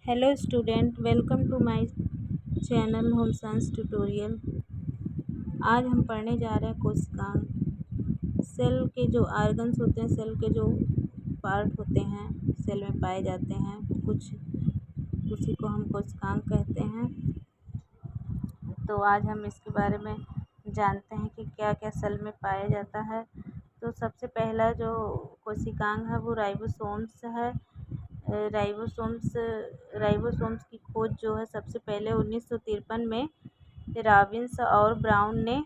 Hello student, welcome to my channel home science tutorial. आज हम पढ़ने जा रहे हैं कोशिकांग। सेल के जो ऑर्गन्स होते हैं, सेल के जो पार्ट होते हैं, सेल में पाए जाते हैं कुछ, उसी को हम कोशिकांग कहते हैं। तो आज हम इसके बारे में जानते हैं कि क्या क्या सेल में पाया जाता है। तो सबसे पहला जो कोशिकांग है वो राइबोसोम्स है। राइबोसोम्स की खोज जो है सबसे पहले 1953 में रॉबिन्स और ब्राउन ने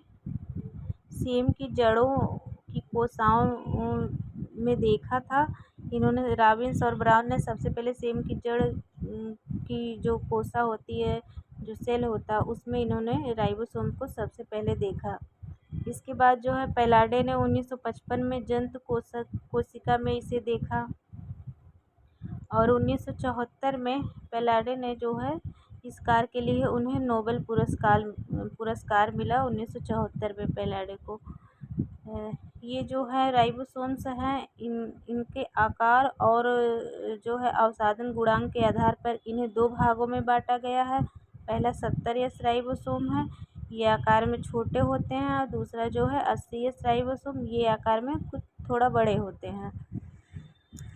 सेम की जड़ों की कोशिकाओं में देखा था। इन्होंने रॉबिन्स और ब्राउन ने सबसे पहले सेम की जड़ की जो कोशिका होती है, जो सेल होता है, उसमें इन्होंने राइबोसोम को सबसे पहले देखा। इसके बाद जो है पैलाडे ने 1955 में जंतु कोशिका में इसे देखा और 1974 में पैलाडे ने जो है इस कार्य के लिए उन्हें नोबेल पुरस्कार मिला 1974 में पैलाडे को। ये जो है राइबोसोम्स हैं, इनके आकार और जो है अवसादन गुणांक के आधार पर इन्हें दो भागों में बांटा गया है। पहला 70S राइबोसोम है, ये आकार में छोटे होते हैं, और दूसरा जो है 80S राइबोसोम, ये आकार में कुछ थोड़ा बड़े होते हैं।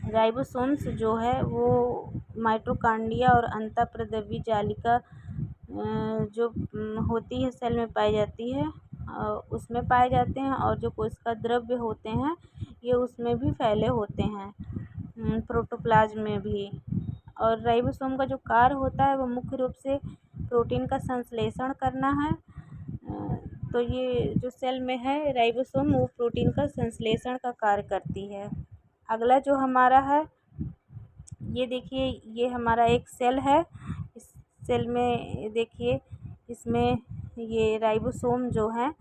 राइबोसोम्स जो है वो माइटोकॉन्ड्रिया और अंतःप्रद्रव्य जालिका जो होती है सेल में पाई जाती है, उसमें पाए जाते हैं, और जो कोशिका द्रव्य होते हैं ये उसमें भी फैले होते हैं, प्रोटोप्लाज्म में भी। और राइबोसोम का जो कार्य होता है वो मुख्य रूप से प्रोटीन का संश्लेषण करना है। तो ये जो सेल में है राइबोसोम, वो प्रोटीन का संश्लेषण का कार्य करती है। अगला जो हमारा है, ये देखिए, ये हमारा एक सेल है। इस सेल में देखिए, इसमें ये राइबोसोम जो है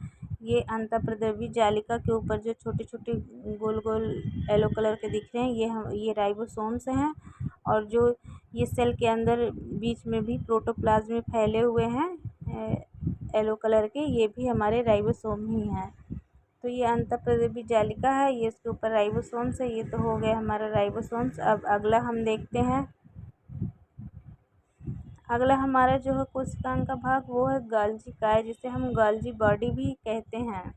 ये अंतःप्रद्रव्य जालिका के ऊपर जो छोटे छोटे गोल गोल येलो कलर के दिख रहे हैं, ये राइबोसोम्स हैं। और जो ये सेल के अंदर बीच में भी प्रोटोप्लाज्म में फैले हुए हैं येलो कलर के, ये भी हमारे राइबोसोम ही हैं। तो ये अंतःप्रद्रव्य जालिका है, ये इसके ऊपर राइबोसोम्स है। ये तो हो गया हमारा राइबोसोम्स। अब अगला हम देखते हैं, अगला हमारा जो है कोशिकांग का भाग वो है गोल्जी काय, जिसे हम गोल्जी बॉडी भी कहते हैं।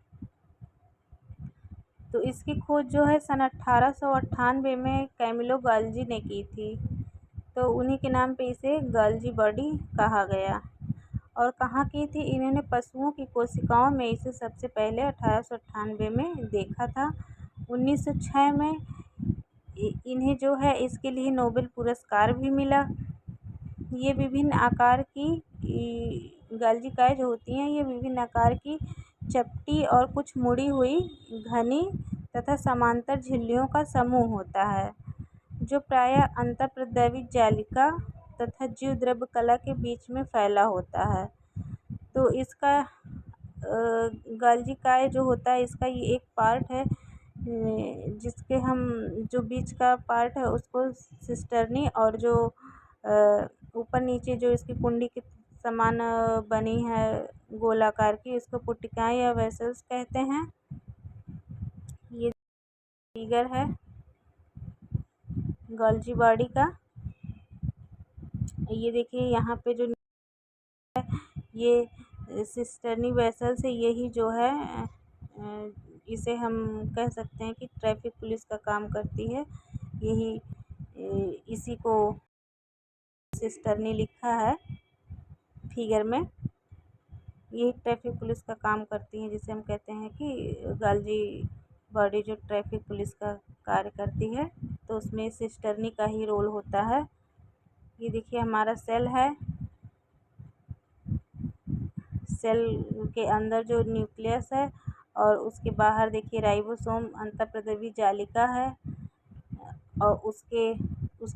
तो इसकी खोज जो है सन 1898 में कैमिलो गोल्जी ने की थी। तो उन्हीं के नाम पे इसे गोल्जी बॉडी कहा गया। और कहाँ की थी, इन्होंने पशुओं की कोशिकाओं में इसे सबसे पहले 1898 में देखा था। 1906 में इन्हें जो है इसके लिए नोबेल पुरस्कार भी मिला। ये विभिन्न आकार की गालजिकाएँ जो होती हैं, ये विभिन्न आकार की चपटी और कुछ मुड़ी हुई घनी तथा समांतर झिल्लियों का समूह होता है, जो प्रायः अंतःप्रद्रव्य जालिका तथा जीव द्रव्य कला के बीच में फैला होता है। तो इसका गालजिकाय जो होता है, इसका ये एक पार्ट है जिसके हम जो बीच का पार्ट है उसको सिस्टर्नी, और जो ऊपर नीचे जो इसकी कुंडी के समान बनी है गोलाकार की, इसको पुटिकाएँ या वेसल्स कहते हैं। ये फिगर है गोल्जी बॉडी का। ये देखिए यहाँ पे जो ये सिस्टर्नी वेसल से, यही जो है इसे हम कह सकते हैं कि ट्रैफिक पुलिस का काम करती है। यही इसी को सिस्टर्नी लिखा है फिगर में। ये ट्रैफिक पुलिस का काम करती है, जिसे हम कहते हैं कि गोल्जी बॉडी जो ट्रैफिक पुलिस का कार्य करती है, तो उसमें सिस्टर्नी का ही रोल होता है। ये देखिए हमारा सेल है, सेल के अंदर जो न्यूक्लियस है, और उसके बाहर देखिए राइबोसोम अंतःप्रद्रव्य जालिका है, और उसके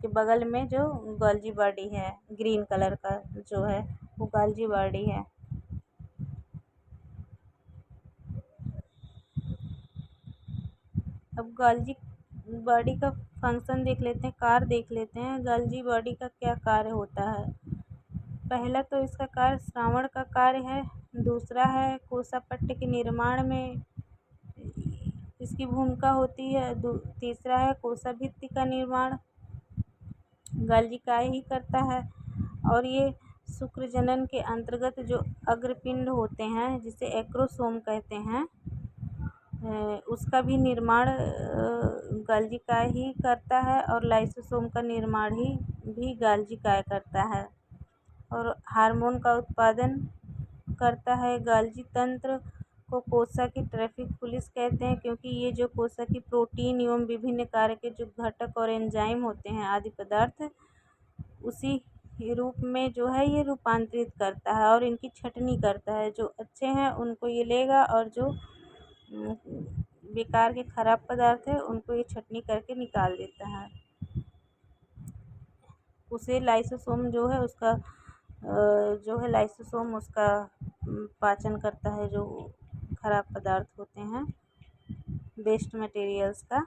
बगल में जो गोल्जी बॉडी है, ग्रीन कलर का जो है वो गोल्जी बॉडी है। अब गोल्जी बॉडी का फंक्शन देख लेते हैं, कार्य देख लेते हैं। गोल्जी बॉडी का क्या कार्य होता है। पहला तो इसका कार्य श्रावण का कार्य है। दूसरा है कोशापट्ट के निर्माण में इसकी भूमिका होती है। तीसरा है कोशाभित्ति का निर्माण। गाल्जी काय ही करता है। और ये शुक्रजनन के अंतर्गत जो अग्रपिंड होते हैं जिसे एक्रोसोम कहते हैं, उसका भी निर्माण गाल्जी काय ही करता है और लाइसोसोम का निर्माण भी गाल्जी काय करता है। और हार्मोन का उत्पादन करता है। गाल्जी तंत्र को कोशिका की ट्रैफिक पुलिस कहते हैं, क्योंकि ये जो कोशिका की प्रोटीन एवं विभिन्न कार्य के जो घटक और एंजाइम होते हैं आदि पदार्थ उसी रूप में जो है ये रूपांतरित करता है और इनकी छँटनी करता है। जो अच्छे हैं उनको ये लेगा और जो बेकार के खराब पदार्थ है उनको ये छँटनी करके निकाल देता है। उसे लाइसोसोम जो है उसका लाइसोसोम उसका पाचन करता है, जो खराब पदार्थ होते हैं वेस्ट मटेरियल्स का।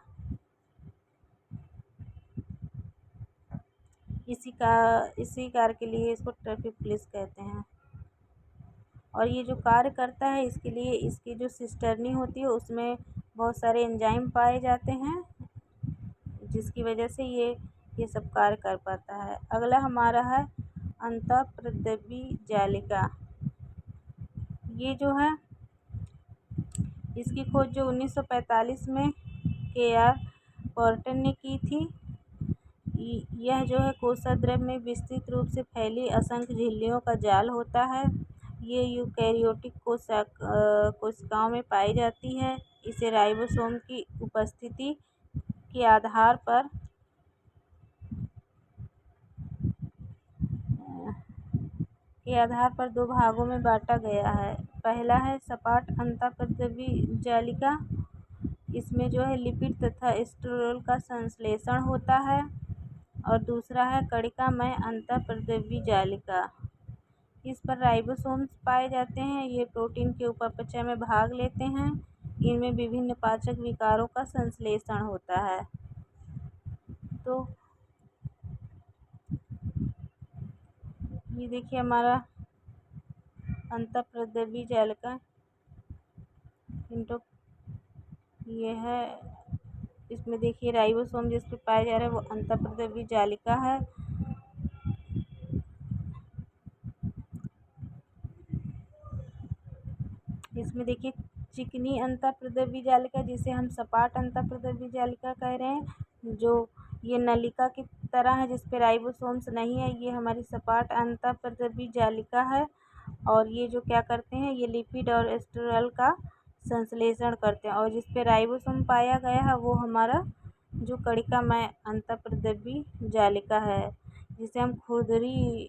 इसी कार्य के लिए इसको ट्रैफिक पुलिस कहते हैं। और ये जो कार्य करता है इसके लिए इसकी जो सिस्टर्नी होती है उसमें बहुत सारे एंजाइम पाए जाते हैं, जिसकी वजह से ये सब कार्य कर पाता है। अगला हमारा है अंतःप्रद्रवी जालिका। ये जो है इसकी खोज जो 1945 में K.R. पोर्टर ने की थी। यह जो है कोशिकाद्रव्य में विस्तृत रूप से फैली असंख्य झिल्लियों का जाल होता है। ये यूकैरियोटिक कोशिकाओं में पाई जाती है। इसे राइबोसोम की उपस्थिति के आधार पर दो भागों में बांटा गया है। पहला है सपाट अंतःप्रद्रवी जालिका। इसमें जो है लिपिड तथा स्टेरोल का संश्लेषण होता है। और दूसरा है कणिकामय अंतःप्रद्रवी जालिका। इस पर राइबोसोम्स पाए जाते हैं। ये प्रोटीन के उपापचय में भाग लेते हैं। इनमें विभिन्न पाचक विकारों का संश्लेषण होता है। तो ये देखिए हमारा अंतःप्रद्रवी जालिका ये है। इसमें देखिए राइबोसोम जिस पे पाया जा रहा है वो अंतःप्रद्रवी जालिका है। इसमें देखिए चिकनी अंतःप्रद्रवी जालिका जिसे हम सपाट अंतःप्रद्रवी जालिका कह रहे हैं, जो ये नलिका की तरह है जिस पे राइबोसोम्स नहीं है, ये हमारी सपाट अंतःप्रद्रवी जालिका है। और ये जो क्या करते हैं ये लिपिड और स्टेरॉल का संश्लेषण करते हैं। और जिस पे राइबोसोम पाया गया है वो हमारा जो कणिकामय अंतःप्रद्रवी जालिका है, जिसे हम खुरदरी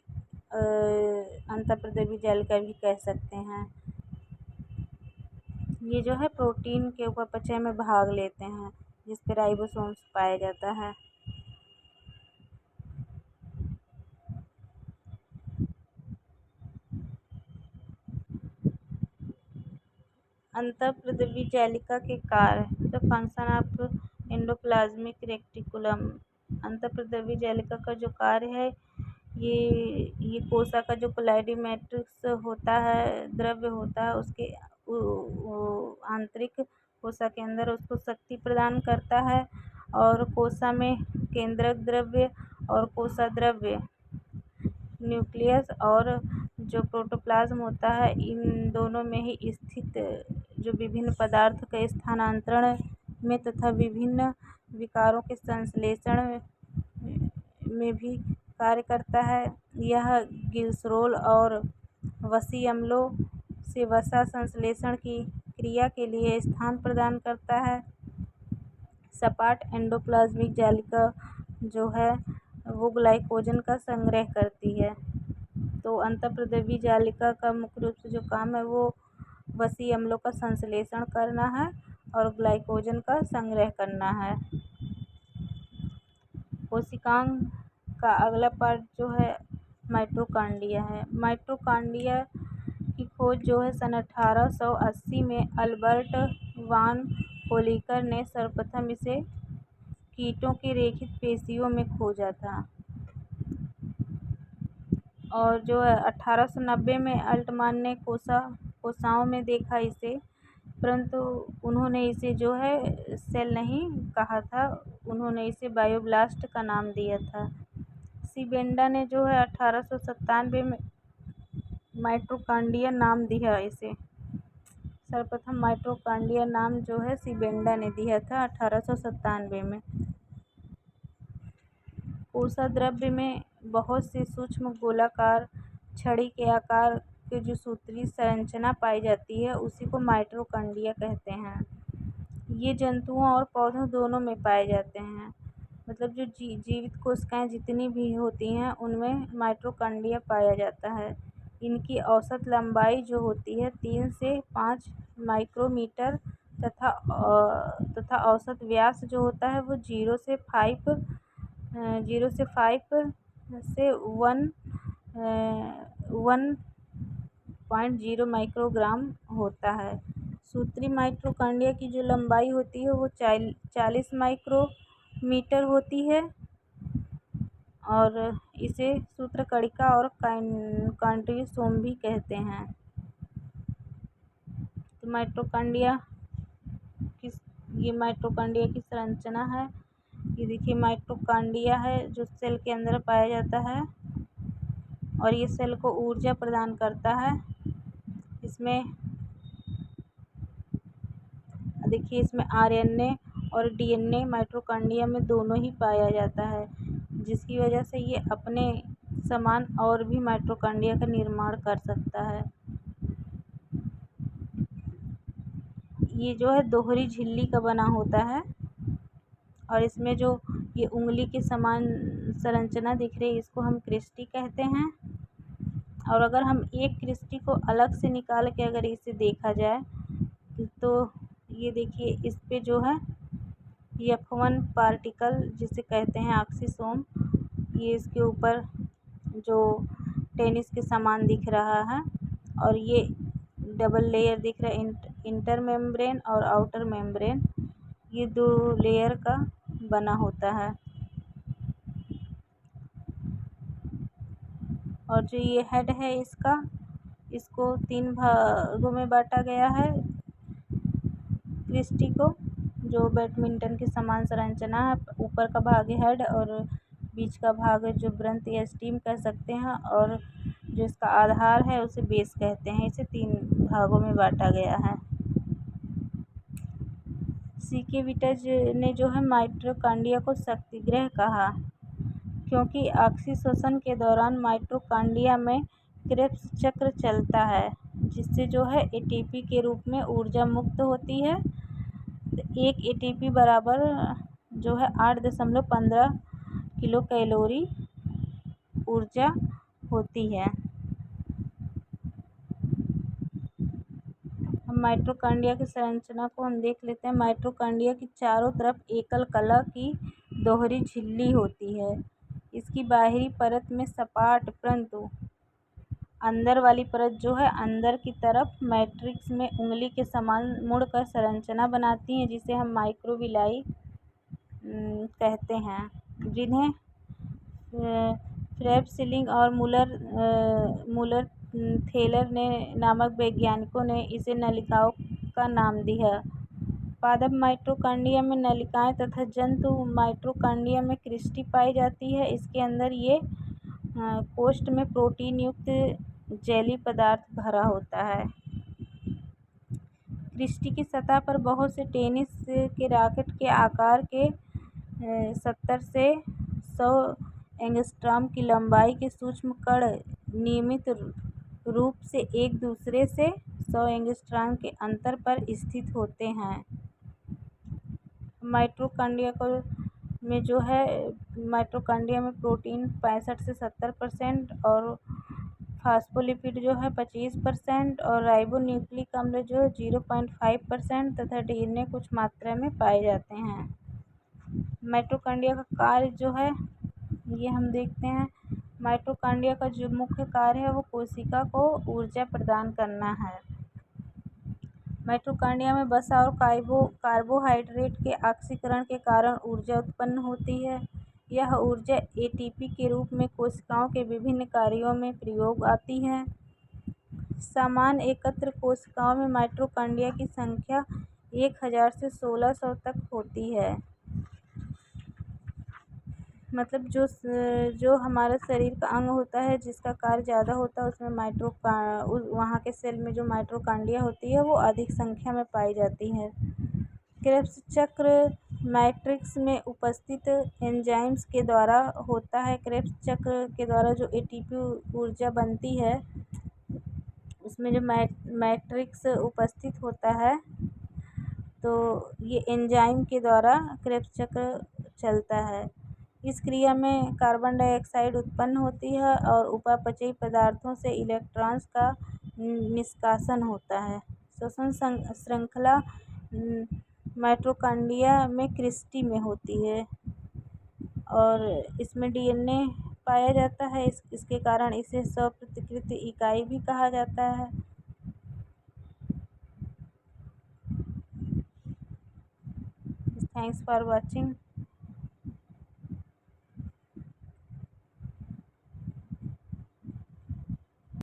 अंतःप्रद्रवी जालिका भी कह सकते हैं। ये जो है प्रोटीन के उपापचय में भाग लेते हैं, जिस पे राइबोसोम्स पाया जाता है। अंतःप्रद्रवी जालिका के कार्य। The function of endoplasmic reticulum. अंतःप्रद्रवी जालिका का जो कार्य है ये कोशिका का जो कोलाइडी मैट्रिक्स होता है, द्रव्य होता है, उसके आंतरिक कोशिका के अंदर उसको शक्ति प्रदान करता है। और कोशिका में केंद्रक द्रव्य और कोशिका द्रव्य, न्यूक्लियस और जो प्रोटोप्लाज्म होता है, इन दोनों में ही स्थित जो विभिन्न पदार्थ के स्थानांतरण में तथा विभिन्न विकारों के संश्लेषण में भी कार्य करता है। यह ग्लिसरॉल और वसी अम्लों से वसा संश्लेषण की क्रिया के लिए स्थान प्रदान करता है। सपाट एंडोप्लाज्मिक जालिका जो है वो ग्लाइकोजन का संग्रह करती है। तो अंतःप्रद्रवी जालिका का मुख्य रूप से जो काम है वो वसी अम्लों का संश्लेषण करना है और ग्लाइकोजन का संग्रह करना है। कोशिकांग का अगला पार्ट जो है माइटोकॉन्ड्रिया है। माइटोकॉन्ड्रिया की खोज जो है सन 1880 में अल्बर्ट वान होलिकर ने सर्वप्रथम इसे कीटों के रेखित पेशियों में खोजा था। और जो है 1890 में अल्टमान ने कोशिकाओं में देखा इसे, परंतु उन्होंने इसे जो है सेल नहीं कहा था, उन्होंने इसे बायोब्लास्ट का नाम दिया था। सीबेंडा ने जो है 1897 में माइटोकांड्रिया नाम दिया इसे। सर्वप्रथम माइटोकांड्रिया नाम जो है सीबेंडा ने दिया था 1897 में। कोशाद्रव्य में बहुत से सूक्ष्म गोलाकार छड़ी के आकार के जो सूत्री संरचना पाई जाती है उसी को माइटोकांड्रिया कहते हैं। ये जंतुओं और पौधों दोनों में पाए जाते हैं। मतलब जो जीवित कोशिकाएं जितनी भी होती हैं उनमें माइटोकांड्रिया पाया जाता है। इनकी औसत लंबाई जो होती है 3 से 5 माइक्रोमीटर तथा औसत व्यास जो होता है वो 0 से 1.0 माइक्रोग्राम होता है। सूत्री माइटोकांड्रिया की जो लंबाई होती है वो 40 माइक्रोमीटर होती है और इसे सूत्रकणिका और कांड्रियोसोम भी कहते हैं। तो ये माइटोकांड्रिया की संरचना है। ये देखिए माइटोकांड्रिया है जो सेल के अंदर पाया जाता है और ये सेल को ऊर्जा प्रदान करता है। इसमें देखिए इसमें आरएनए और डीएनए माइटोकांड्रिया में दोनों ही पाया जाता है, जिसकी वजह से ये अपने समान और भी माइटोकांड्रिया का निर्माण कर सकता है। ये जो है दोहरी झिल्ली का बना होता है और इसमें जो ये उंगली के समान संरचना दिख रही है इसको हम क्रिस्टी कहते हैं। और अगर हम एक क्रिस्टी को अलग से निकाल के अगर इसे देखा जाए तो ये देखिए इस पे जो है F1 पार्टिकल जिसे कहते हैं ऑक्सीसोम, ये इसके ऊपर जो टेनिस के समान दिख रहा है और ये डबल लेयर दिख रहा है, इंटर मेम्ब्रेन और आउटर मेम्ब्रेन, ये 2 लेयर का बना होता है। और जो ये हेड है इसको 3 भागों में बांटा गया है क्रिस्टी को, जो बैडमिंटन के समान संरचना है। ऊपर का भाग हेड और बीच का भाग जो वृंत या स्टीम कह सकते हैं और जो इसका आधार है उसे बेस कहते हैं। इसे 3 भागों में बांटा गया है। सीके विटज ने जो है माइटोकांड्रिया को शक्तिगृह कहा, क्योंकि ऑक्सीशोषण के दौरान माइटोकांड्रिया में क्रेब्स चक्र चलता है, जिससे जो है एटीपी के रूप में ऊर्जा मुक्त होती है। तो 1 एटीपी बराबर जो है 8.15 किलो कैलोरी ऊर्जा होती है। माइटोकांड्रिया की संरचना को हम देख लेते हैं। माइटोकांड्रिया की चारों तरफ एकल कला की दोहरी झिल्ली होती है। इसकी बाहरी परत में सपाट परंतु अंदर वाली परत जो है अंदर की तरफ मैट्रिक्स में उंगली के समान मुड़कर संरचना बनाती है, जिसे हम माइक्रोविलाई कहते हैं, जिन्हें फ्रेब-सीलिंग और मूलर थेलर ने नामक वैज्ञानिकों ने इसे नलिकाओं का नाम दिया। पादप माइटोकांड्रिया में नलिकाएं तथा जंतु माइटोकांड्रिया में क्रिस्टी पाई जाती है। इसके अंदर ये कोष्ठ में प्रोटीन युक्त जेली पदार्थ भरा होता है। क्रिस्टी की सतह पर बहुत से टेनिस के रैकेट के आकार के 70 से 100 एंगस्ट्रॉम की लंबाई के सूक्ष्म कण नियमित रूप से एक दूसरे से 100 एंगस्ट्रॉम के अंतर पर स्थित होते हैं। माइटोकांड्रिया में जो है माइटोकांड्रिया में प्रोटीन 65 से 70% और फास्फोलिपिड जो है 25% और राइबोन्यूक्लिक अम्ल जो है 0.5% तथा डीएनए कुछ मात्रा में पाए जाते हैं। माइटोकांड्रिया का कार्य जो है ये हम देखते हैं। माइटोकांड्रिया का जो मुख्य कार्य है वो कोशिका को ऊर्जा प्रदान करना है। माइटोकांड्रिया में वसा और कार्बोहाइड्रेट के ऑक्सीकरण के कारण ऊर्जा उत्पन्न होती है। यह ऊर्जा एटीपी के रूप में कोशिकाओं के विभिन्न कार्यों में प्रयोग आती है। समान एकत्र कोशिकाओं में माइटोकांड्रिया की संख्या 1000 से 1600 तक होती है। मतलब जो हमारा शरीर का अंग होता है जिसका कार्य ज़्यादा होता है उसमें वहाँ के सेल में जो माइटोकॉन्ड्रिया होती है वो अधिक संख्या में पाई जाती है। क्रेब्स चक्र मैट्रिक्स में उपस्थित एंजाइम्स के द्वारा होता है। क्रेब्स चक्र के द्वारा जो एटीपी ऊर्जा बनती है उसमें जो मैट्रिक्स उपस्थित होता है तो ये एंजाइम के द्वारा क्रेब्स चक्र चलता है। इस क्रिया में कार्बन डाइऑक्साइड उत्पन्न होती है और उपापचयी पदार्थों से इलेक्ट्रॉन्स का निष्कासन होता है। श्वसन श्रृंखला माइटोकॉन्ड्रिया में क्रिस्टी में होती है और इसमें डीएनए पाया जाता है। इसके कारण इसे स्वप्रतिकृत इकाई भी कहा जाता है। Thanks for watching.